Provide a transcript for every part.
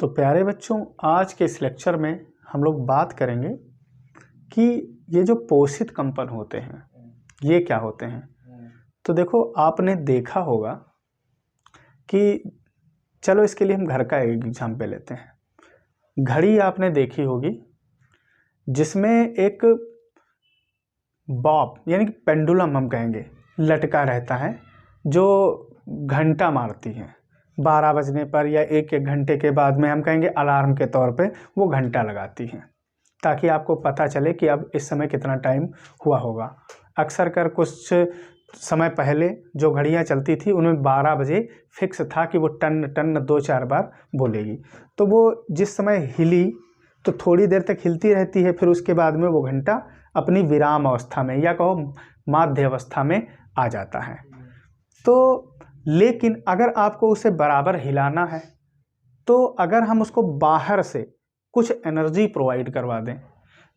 तो प्यारे बच्चों, आज के इस लेक्चर में हम लोग बात करेंगे कि ये जो पोषित कंपन होते हैं ये क्या होते हैं। तो देखो, आपने देखा होगा कि चलो इसके लिए हम घर का एग्जाम्पल लेते हैं। घड़ी आपने देखी होगी जिसमें एक बॉब यानी कि पेंडुलम हम कहेंगे लटका रहता है, जो घंटा मारती है 12 बजने पर या एक घंटे के बाद में हम कहेंगे अलार्म के तौर पे वो घंटा लगाती हैं, ताकि आपको पता चले कि अब इस समय कितना टाइम हुआ होगा। अक्सर कर कुछ समय पहले जो घड़ियां चलती थी उनमें 12 बजे फिक्स था कि वो टन टन 2-4 बार बोलेगी। तो वो जिस समय हिली तो थोड़ी देर तक हिलती रहती है, फिर उसके बाद में वो घंटा अपनी विराम अवस्था में या कहो माध्य अवस्था में आ जाता है। तो लेकिन अगर आपको उसे बराबर हिलाना है तो अगर हम उसको बाहर से कुछ एनर्जी प्रोवाइड करवा दें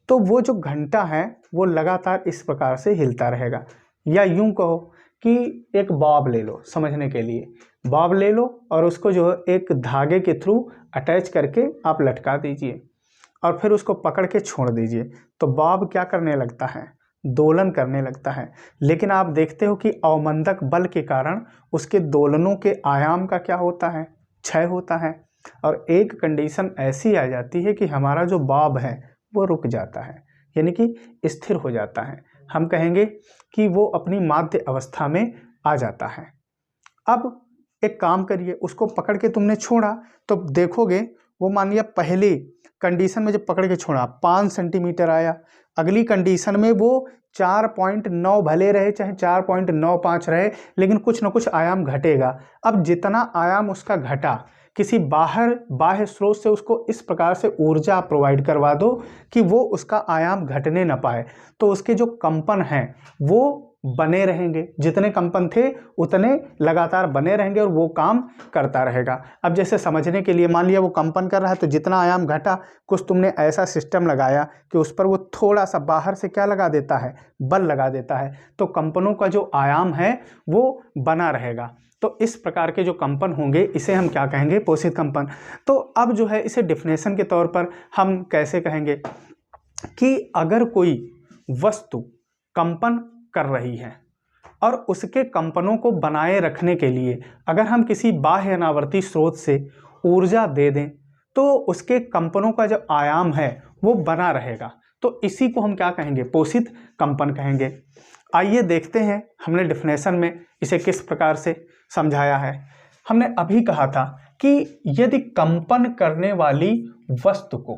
तो वो जो घंटा है वो लगातार इस प्रकार से हिलता रहेगा। या यूं कहो कि एक बॉब ले लो, समझने के लिए बॉब ले लो और उसको जो एक धागे के थ्रू अटैच करके आप लटका दीजिए और फिर उसको पकड़ के छोड़ दीजिए, तो बॉब क्या करने लगता है, दोलन करने लगता है। लेकिन आप देखते हो कि अवमंदक बल के कारण उसके दोलनों के आयाम का क्या होता है, क्षय होता है और एक कंडीशन ऐसी आ जाती है कि हमारा जो बॉब है वो रुक जाता है, यानी कि स्थिर हो जाता है। हम कहेंगे कि वो अपनी माध्य अवस्था में आ जाता है। अब एक काम करिए, उसको पकड़ के तुमने छोड़ा तो देखोगे वो मान लिया पहली कंडीशन में जब पकड़ के छोड़ा 5 सेंटीमीटर आया, अगली कंडीशन में वो 4.9 भले रहे चाहे 4.95 रहे, लेकिन कुछ ना कुछ आयाम घटेगा। अब जितना आयाम उसका घटा, किसी बाह्य स्रोत से उसको इस प्रकार से ऊर्जा प्रोवाइड करवा दो कि वो उसका आयाम घटने न पाए, तो उसके जो कंपन हैं वो बने रहेंगे, जितने कंपन थे उतने लगातार बने रहेंगे और वो काम करता रहेगा। अब जैसे समझने के लिए, मान लिया वो कंपन कर रहा है तो जितना आयाम घटा, कुछ तुमने ऐसा सिस्टम लगाया कि उस पर वो थोड़ा सा बाहर से क्या लगा देता है, बल लगा देता है, तो कंपनों का जो आयाम है वो बना रहेगा। तो इस प्रकार के जो कंपन होंगे इसे हम क्या कहेंगे, पोषित कंपन। तो अब जो है इसे डिफिनेशन के तौर पर हम कैसे कहेंगे कि अगर कोई वस्तु कंपन कर रही है और उसके कंपनों को बनाए रखने के लिए अगर हम किसी बाह्य अनावर्ती स्रोत से ऊर्जा दे दें तो उसके कंपनों का जो आयाम है वो बना रहेगा। तो इसी को हम क्या कहेंगे, पोषित कंपन कहेंगे। आइए देखते हैं हमने डिफिनेशन में इसे किस प्रकार से समझाया है। हमने अभी कहा था कि यदि कंपन करने वाली वस्तु को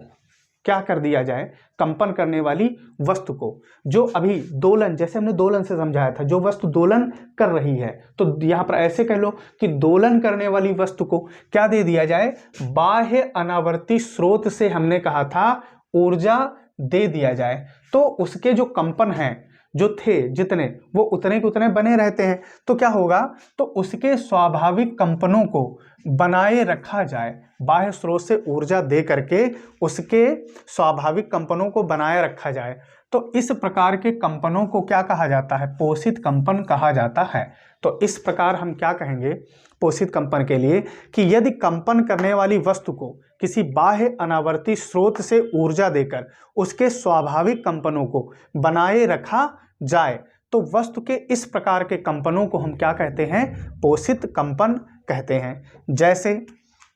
क्या कर दिया जाए, कंपन करने वाली वस्तु को, जो अभी दोलन, जैसे हमने दोलन से समझाया था, जो वस्तु दोलन कर रही है, तो यहां पर ऐसे कह लो कि दोलन करने वाली वस्तु को क्या दे दिया जाए, बाह्य अनावर्ती स्रोत से हमने कहा था ऊर्जा दे दिया जाए, तो उसके जो कंपन हैं जो थे जितने, वो उतने के उतने बने रहते हैं। तो क्या होगा, तो उसके स्वाभाविक कंपनों को बनाए रखा जाए, बाह्य स्रोत से ऊर्जा दे करके उसके स्वाभाविक कंपनों को बनाए रखा जाए। तो इस प्रकार के कंपनों को क्या कहा जाता है, पोषित कंपन कहा जाता है। तो इस प्रकार हम क्या कहेंगे पोषित कंपन के लिए कि यदि कंपन करने वाली वस्तु को किसी बाह्य अनावर्ती स्रोत से ऊर्जा देकर उसके स्वाभाविक कंपनों को बनाए रखा जाए तो वस्तु के इस प्रकार के कंपनों को हम क्या कहते हैं, पोषित कंपन कहते हैं। जैसे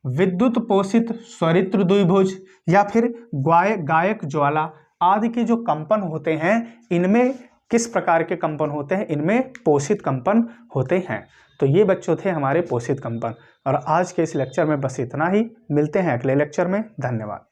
विद्युत पोषित स्वरित्र द्विभुज या फिर गायक ज्वाला आदि के जो कंपन होते हैं, इनमें किस प्रकार के कंपन होते हैं, इनमें पोषित कंपन होते हैं। तो ये बच्चों थे हमारे पोषित कंपन, और आज के इस लेक्चर में बस इतना ही। मिलते हैं अगले लेक्चर में। धन्यवाद।